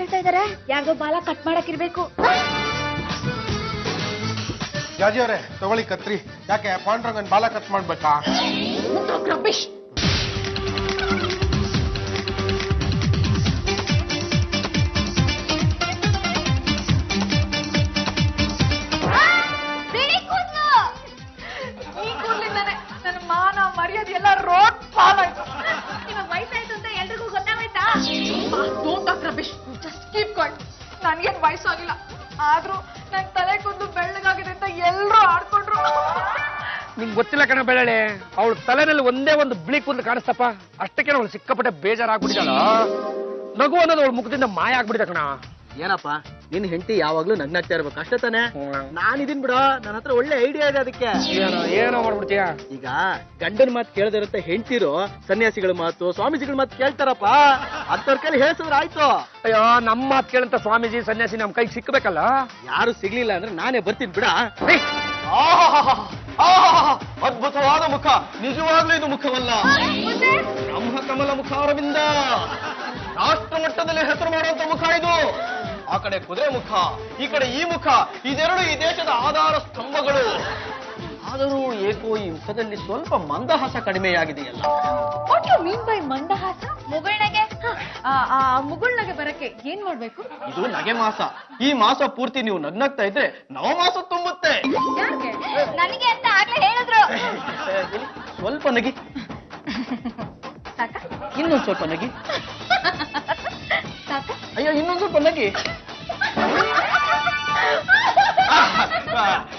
ಕೇಳ್ತಾ ಇದಾರೆ? ಯಾರ್ದೋ ಬಾಲ ಕಟ್ ಮಾಡಕ್ಕಿರ್ಬೇಕು. ಜಾಜಿ ಅವರೇ ತಗೊಳ್ಳಿ ಕತ್ರಿ. ಯಾಕೆ ಪಾಂಡ್ರಂಗನ್ ಬಾಲ ಕಟ್ ಮಾಡ್ಬೇಕಾ? ರಮೇಶ್ ನನ್ನ ಮಾನ ಮರ್ಯಾದೆ ಎಲ್ಲ ರೋಡ್ ಪಾಲಾಯ್ತು. ಇವಾಗ ವಯಸ್ಸಾಯ್ತು ಅಂತ ಎಲ್ರಿಗೂ ಗೊತ್ತಾಗೋಯ್ತಾ? Don't talk Ramesh, just keep quiet. ನನ್ಗೇನ್ ವಯಸ್ಸಾಗಿಲ್ಲ, ಆದ್ರೂ ನನ್ ತಲೆ ಕೂದಲು ಬೆಳ್ಳಗಾಗಿದೆ ಅಂತ ಎಲ್ರೂ ಆಡ್ಕೊಂಡ್ರು. ನಿಂಗೆ ಗೊತ್ತಿಲ್ಲ ಕಣ ಬೆಳಳೆ, ಅವಳು ತಲೆನಲ್ಲಿ ಒಂದೇ ಒಂದು ಬಿಳಿ ಕೂದಲು ಕಾಣಿಸ್ತಪ್ಪ, ಅಷ್ಟಕ್ಕೆ ಅವಳು ಸಿಕ್ಕಾಪಟ್ಟೆ ಬೇಜಾರಾಗ್ಬಿಟ್ಟಿದ್ದಾಳ. ನಗು ಅನ್ನೋದು ಅವಳ ಮುಖದಿಂದ ಮಾಯ ಆಗ್ಬಿಟ್ಟಿದೆ ಕಣ. ಏನಪ್ಪ ನಿನ್ ಹೆಂಡತಿ ಯಾವಾಗ್ಲೂ ನಗ್ನಾಗ್ತಾ ಇರ್ಬೇಕು ಅಷ್ಟೇ ತಾನೆ? ನಾನಿದೀನ್ ಬಿಡ, ನನ್ನ ಹತ್ರ ಒಳ್ಳೆ ಐಡಿಯಾ ಇದೆ ಅದಕ್ಕೆ. ಏನೋ ಮಾಡ್ಬಿಡ್ತೀಯ? ಈಗ ಗಂಡನ ಮಾತು ಕೇಳದಿರುತ್ತೆ ಹೆಂಡತಿರು ಸನ್ಯಾಸಿಗಳ ಮಾತು ಸ್ವಾಮೀಜಿಗಳ ಮಾತು ಕೇಳ್ತಾರಪ್ಪ, ಅಂತವ್ರ ಕೈಲಿ ಹೇಳ್ಸಿದ್ರೆ ಆಯ್ತು. ಅಯ್ಯೋ, ನಮ್ಮ ಮಾತು ಕೇಳಂತ ಸ್ವಾಮೀಜಿ ಸನ್ಯಾಸಿ ನಮ್ ಕೈಗೆ ಸಿಕ್ಬೇಕಲ್ಲ. ಯಾರು ಸಿಗ್ಲಿಲ್ಲ ಅಂದ್ರೆ ನಾನೇ ಬರ್ತೀನಿ ಬಿಡ. ಅದ್ಭುತವಾದ ಮುಖ, ನಿಜವಾಗ್ಲೂ ಇದು ಮುಖವಲ್ಲ, ಬ್ರಹ್ಮ ಕಮಲ ಮುಖ ಅರವಿಂದ. ರಾಷ್ಟ್ರ ಮಟ್ಟದಲ್ಲಿ ಹೆಸರು ಮಾಡುವಂತ ಮುಖ ಇದು. ಆ ಕಡೆ ಕುದುರೆ ಮುಖ, ಈ ಕಡೆ ಈ ಮುಖ, ಇದೆರಡು ಈ ದೇಶದ ಆಧಾರ ಸ್ತಂಭಗಳು. ಆದರೂ ಏಕೋ ಈ ಮುಖದಲ್ಲಿ ಸ್ವಲ್ಪ ಮಂದಹಾಸ ಕಡಿಮೆಯಾಗಿದೆಯಲ್ಲ. ವಾಟ್ ಯು ಮೀನ್ ಬೈ ಮಂದಹಾಸ? ಮುಗುಳ್ನಗೆ? ಮುಗುಳ್ನಗೆ ಬರಕ್ಕೆ ಏನ್ ಮಾಡ್ಬೇಕು? ಇದು ನಗೆ ಮಾಸ. ಈ ಮಾಸ ಪೂರ್ತಿ ನೀವು ನಗ್ನಗ್ತಾ ಇದ್ರೆ ನವಮಾಸ ತುಂಬುತ್ತೆ. ನನಗೆ ಅಂತ ಆಗ್ಲೇ ಹೇಳಿದ್ರು. ಸ್ವಲ್ಪ ನಗಿ, ಸಾಕ? ಇನ್ನೊಂದು ಸ್ವಲ್ಪ ನಗಿ. ಸಾಕ? ಅಯ್ಯೋ, ಇನ್ನೊಂದು ಸ್ವಲ್ಪ ನಗಿ.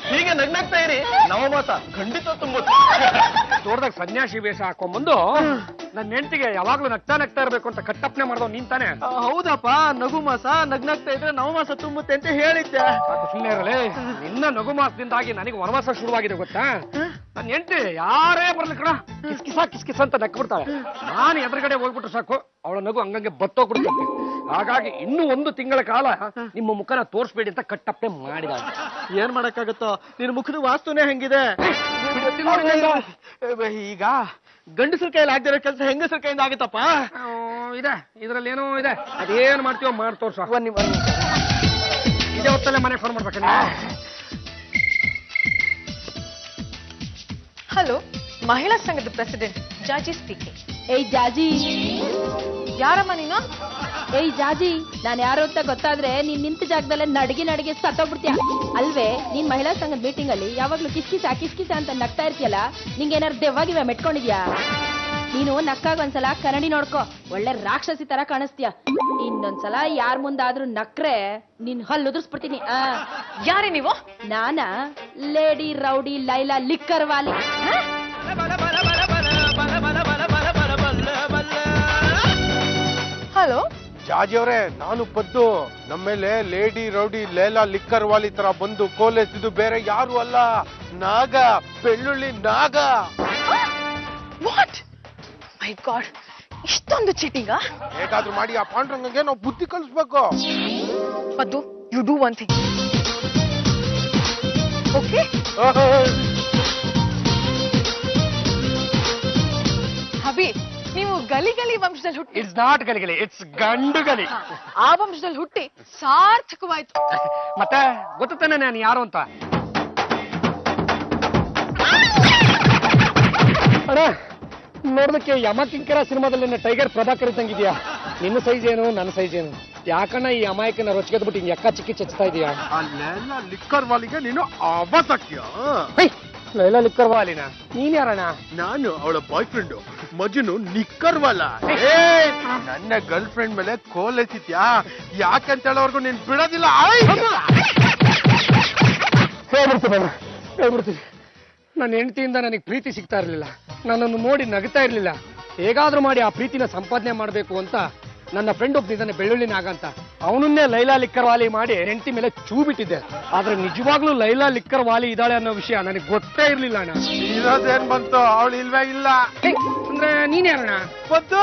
ಹೀಗೆ ನಗ್ನಗ್ತಾ ಇರಿ, ನವಮಾಸ ಖಂಡಿತ ತುಂಬುತ್ತೆ. ತೋಟದಾಗ ಸನ್ಯಾಸಿ ವೇಷ ಹಾಕೊಂಡ್ಬಂದು ನನ್ನ ಹೆಂಡತಿಗೆ ಯಾವಾಗ್ಲೂ ನಗ್ತಾ ಇರ್ಬೇಕು ಅಂತ ಕಟ್ಟಪ್ಪನೆ ಮಾಡ್ದವ್ ನೀನ್ ತಾನೆ? ಹೌದಪ್ಪ, ನಗು ಮಾಸ ನಗ್ನಾಗ್ತಾ ಇದ್ರೆ ನವಮಾಸ ತುಂಬುತ್ತೆ ಅಂತ ಹೇಳಿದ್ದೆ. ಸುಮ್ಮನೆ ಇರಲಿ, ನಿನ್ನ ನಗು ಮಾಸದಿಂದಾಗಿ ನನಗೆ ವನವಾಸ ಶುರುವಾಗಿದೆ ಗೊತ್ತಾ? ನನ್ನ ಹೆಂಡತಿ ಯಾರೇ ಬರ್ಲಿ ಕಣ, ಕಿಸ್ಕಿಸ ಅಂತ ನಕ್ಬಿಡ್ತಾಳೆ. ನಾನು ಎದುರುಗಡೆ ಹೋಗ್ಬಿಟ್ರೆ ಸಾಕು, ಅವಳ ನಗು ಹಂಗಂಗೆ ಬತ್ತೋಗ್ಬಿಡ್ತೈತೆ. ಹಾಗಾಗಿ ಇನ್ನೂ 1 ತಿಂಗಳ ಕಾಲ ನಿಮ್ಮ ಮುಖನ ತೋರಿಸ್ಬೇಡಿ ಅಂತ ಕಟ್ಟಪ್ಪೆ ಮಾಡಿದ. ಏನ್ ಮಾಡಕ್ಕಾಗತ್ತೋ, ನಿನ್ ಮುಖದ ವಾಸ್ತುನೇ ಹೆಂಗಿದೆ. ಈಗ ಗಂಡಸರ ಕೈಯಲ್ಲಿ ಆಗದಿರೋ ಕೆಲಸ ಹೆಂಗಸರ ಕೈಯಿಂದ ಆಗುತ್ತಪ್ಪ. ಇದೆ, ಇದ್ರಲ್ಲಿ ಏನೋ ಇದೆ, ಅದೇನ್ ಮಾಡ್ತೀವೋ ಮಾಡಿ ತೋರ್ಸ. ಇದೇ ಹೊತ್ತಲ್ಲೇ ಮನೆಗೆ ಫೋನ್ ಮಾಡ್ಬೇಕಣ್ಣ. ಹಲೋ, ಮಹಿಳಾ ಸಂಘದ ಪ್ರೆಸಿಡೆಂಟ್ ಜಾಜಿ ಸ್ಪೀಕಿಂಗ್. ಏಯ್ ಜಾಜಿ, ಯಾರಮ್ಮ ನೀನು? ಏಯ್ ಜಾಜಿ, ನಾನ್ ಯಾರು ಅಂತ ಗೊತ್ತಾದ್ರೆ ನೀನ್ ನಿಂತ ಜಾಗದಲ್ಲೇ ನಡಗಿ ಸತ್ತೋಗ್ಬಿಡ್ತೀಯ ಅಲ್ವೇ? ನೀನ್ ಮಹಿಳಾ ಸಂಘದ ಮೀಟಿಂಗ್ ಅಲ್ಲಿ ಯಾವಾಗ್ಲೂ ಕಿಸ್ಕಿಸ ಅಂತ ನಗ್ತಾ ಇರ್ತೀಯಲ್ಲ, ನಿಂಗೆ ಏನಾರು ದೆವ್ವಾಗಿವೆ ಮೆಟ್ಕೊಂಡಿದ್ಯಾ? ನೀನು ನಕ್ಕಾಗ ಒಂದ್ಸಲ ಕನ್ನಡಿ ನೋಡ್ಕೋ, ಒಳ್ಳೆ ರಾಕ್ಷಸಿ ತರ ಕಾಣಿಸ್ತೀಯ. ಇನ್ನೊಂದ್ಸಲ ಯಾರ್ ಮುಂದಾದ್ರೂ ನಕ್ರೆ ನಿನ್ ಹಲ್ಲು ಉದುರ್ಸ್ಬಿಡ್ತೀನಿ. ಯಾರೇ ನೀವು? ನಾನಾ ಲೇಡಿ ರೌಡಿ ಲೈಲಾ ಲಿಕ್ಕರ್ ವಾಲಿ. ಹಲೋ ಜಾಜಿ ಅವರೇ, ನಾನು ಪದ್ದು. ನಮ್ಮೇಲೆ ಲೇಡಿ ರೌಡಿ ಲೇಲಾ ಲಿಕ್ಕರ್ ವಾಲಿ ತರ ಬಂದು ಕೋಲೆತ್ತಿದ್ದು ಬೇರೆ ಯಾರು ಅಲ್ಲ, ನಾಗ, ಬೆಳ್ಳುಳ್ಳಿ ನಾಗ. ವಾಟ್ ಮೈ ಗಾಡ್, ಇಷ್ಟೊಂದು ಚೀಟಿಂಗ? ಹೇಗಾದ್ರೂ ಮಾಡಿ ಆ ಪಾಂಡ್ರಂಗಂಗೆ ನಾವು ಬುದ್ಧಿ ಕಲಿಸ್ಬೇಕು. Paddu, you do one thing, okay? Hubby, ನೀವು ಗಲಿ ವಂಶದಲ್ಲಿ ಹುಟ್ಟಿ. ಇಟ್ಸ್ ನಾಟ್ ಗಲಿಗಲಿ, ಇಟ್ಸ್ ಗಂಡು ಗಲಿ. ಆ ವಂಶದಲ್ಲಿ ಹುಟ್ಟಿ ಸಾರ್ಥಕವಾಯ್ತು. ಮತ್ತೆ ಗೊತ್ತಾನೆ ನಾನು ಯಾರು ಅಂತ? ಅಣ್ಣ, ನೋಡೋದಕ್ಕೆ ಯಮಕಿಂಕರ ಸಿನಿಮಾದಲ್ಲಿ ಟೈಗರ್ ಪ್ರಭಾಕರ್ ಇದ್ದಂಗಿದ್ಯಾ? ನಿನ್ನ ಸೈಜ್ ಏನು, ನನ್ನ ಸೈಜ್ ಏನು? ಯಾಕಣ್ಣ ಈ ಅಮಾಯಕನ ರೊಚ್ಗೆದ್ಬಿಟ್ಟು ಹಿಂಗೆ ಎಕ್ಕ ಚಿಕ್ಕಿ ಚಚ್ತಾ ಇದೀಯಾ? ಲೇಲಾ ಲಿಕ್ಕರ್ ವಾಲಿಗೆ ನೀನು ಅವಸಕ್ಯ? ಲೈಲಾ ಲಿಕ್ಕರ್ ವಾಲಿನ? ನೀನ್ ಯಾರಣ್ಣ? ನಾನು ಅವಳ ಬಾಯ್ ಫ್ರೆಂಡ್ ಮಜುನು ನಿಕ್ಕರ್ ವಾಲ. ನನ್ನ ಗರ್ಲ್ ಫ್ರೆಂಡ್ ಮೇಲೆ ಕೋಲೆತ್ತಿದ್ಯಾ? ಯಾಕಂತ ಹೇಳೋವರೆಗೂ ನೀನ್ ಬಿಡೋದಿಲ್ಲ. ಹೇಳ್ಬಿಡ್ತೀನಿ, ನನ್ನ ಹೆಂಡತಿಯಿಂದ ನನಗೆ ಪ್ರೀತಿ ಸಿಗ್ತಾ ಇರ್ಲಿಲ್ಲ, ನನ್ನನ್ನು ನೋಡಿ ನಗ್ತಾ ಇರ್ಲಿಲ್ಲ. ಹೇಗಾದ್ರೂ ಮಾಡಿ ಆ ಪ್ರೀತಿನ ಸಂಪಾದನೆ ಮಾಡ್ಬೇಕು ಅಂತ ನನ್ನ ಫ್ರೆಂಡ್ ಒಬ್ಬನಿದ್ದಾನೆ ಬೆಳ್ಳುಳ್ಳಿ ನಾಗ ಅಂತ, ಅವನನ್ನೇ ಲೈಲಾ ಲಿಕ್ಕರ್ ವಾಲಿ ಮಾಡಿ ಹೆಂಡತಿ ಮೇಲೆ ಚೂ ಬಿಟ್ಟಿದ್ದೆ. ಆದ್ರೆ ನಿಜವಾಗ್ಲೂ ಲೈಲಾ ಲಿಕ್ಕರ್ ವಾಲಿ ಇದ್ದಾಳೆ ಅನ್ನೋ ವಿಷಯ ನನಗೆ ಗೊತ್ತೇ ಇರ್ಲಿಲ್ಲ ಅಣ್ಣ. ಇರೋದೇನ್ ಬಂತು, ಅವಳು ಇಲ್ವೇ ಇಲ್ಲ. ಅಂದ್ರೆ ನೀನ್ ಯಾರಣ್ಣ? ಬಂತು